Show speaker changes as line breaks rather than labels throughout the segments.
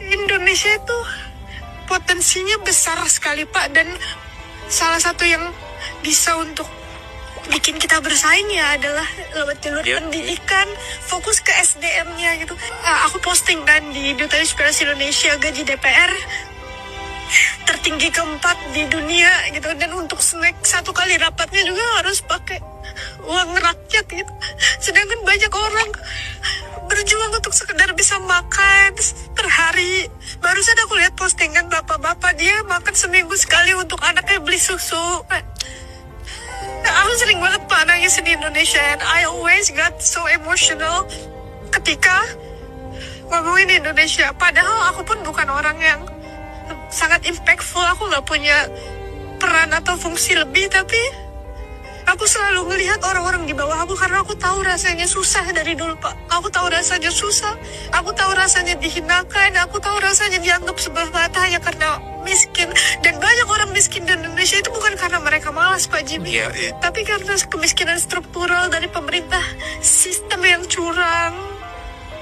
Indonesia itu potensinya besar sekali Pak, dan salah satu yang bisa untuk bikin kita bersaing ya adalah lewat jalur pendidikan, fokus ke SDM-nya gitu. Aku posting kan di Duta Inspirasi Indonesia, gaji DPR tertinggi keempat di dunia gitu, dan untuk snack satu kali rapatnya juga harus pakai uang rakyat gitu. Sedangkan banyak orang berjuang untuk sekedar bisa makan per hari. Barusan aku lihat postingan bapak-bapak, dia makan seminggu sekali untuk anaknya beli susu. Aku sering banget Pak nangis di Indonesia, and I always got so emotional ketika ngomongin Indonesia. Padahal aku pun bukan orang yang sangat impactful, aku gak punya peran atau fungsi lebih, tapi aku selalu melihat orang-orang di bawah aku karena aku tahu rasanya susah dari dulu Pak. Aku tahu rasanya susah, aku tahu rasanya dihinakan, aku tahu rasanya dianggap sebelah mata hanya karena miskin. Dan banyak orang miskin di Indonesia itu bukan karena mereka malas Pak Jimmy, tapi karena kemiskinan struktural dari pemerintah, sistem yang curang,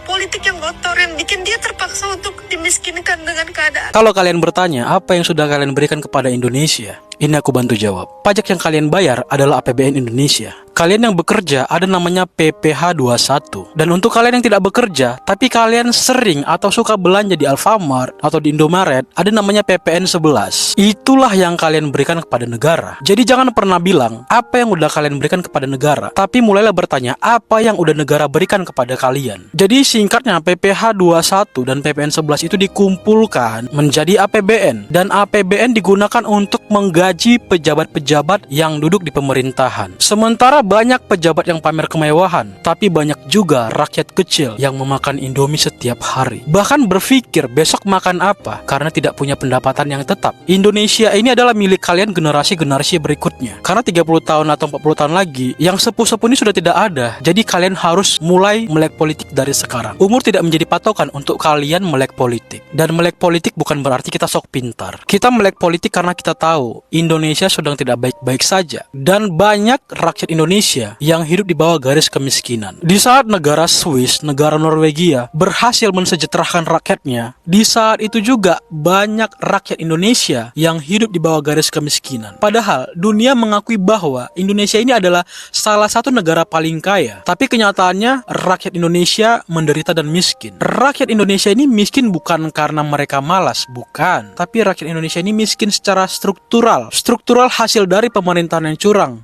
politik yang kotor yang bikin dia terpaksa untuk dimiskinkan dengan keadaan.
Kalau kalian bertanya apa yang sudah kalian berikan kepada Indonesia, ini aku bantu jawab. Pajak yang kalian bayar adalah APBN Indonesia. Kalian yang bekerja ada namanya PPh 21. Dan untuk kalian yang tidak bekerja tapi kalian sering atau suka belanja di Alfamart atau di Indomaret, ada namanya PPN 11. Itulah yang kalian berikan kepada negara. Jadi jangan pernah bilang apa yang udah kalian berikan kepada negara, tapi mulailah bertanya apa yang udah negara berikan kepada kalian. Jadi singkatnya PPh 21 dan PPN 11 itu dikumpulkan menjadi APBN, dan APBN digunakan untuk menggaji pejabat-pejabat yang duduk di pemerintahan. Sementara banyak pejabat yang pamer kemewahan, tapi banyak juga rakyat kecil yang memakan Indomie setiap hari. Bahkan berpikir besok makan apa karena tidak punya pendapatan yang tetap. Indonesia ini adalah milik kalian generasi-generasi berikutnya. Karena 30 tahun atau 40 tahun lagi, yang sepuh-sepuh ini sudah tidak ada. Jadi kalian harus mulai melek politik dari sekarang. Umur tidak menjadi patokan untuk kalian melek politik. Dan melek politik bukan berarti kita sok pintar. Kita melek politik karena kita tahu Indonesia sedang tidak baik-baik saja. Dan banyak rakyat Indonesia yang hidup di bawah garis kemiskinan. Di saat negara Swiss, negara Norwegia berhasil mensejahterakan rakyatnya, di saat itu juga banyak rakyat Indonesia yang hidup di bawah garis kemiskinan. Padahal dunia mengakui bahwa Indonesia ini adalah salah satu negara paling kaya. Tapi kenyataannya rakyat Indonesia menderita dan miskin. Rakyat Indonesia ini miskin bukan karena mereka malas, bukan. Tapi rakyat Indonesia ini miskin secara struktural. Struktural hasil dari pemerintahan yang curang.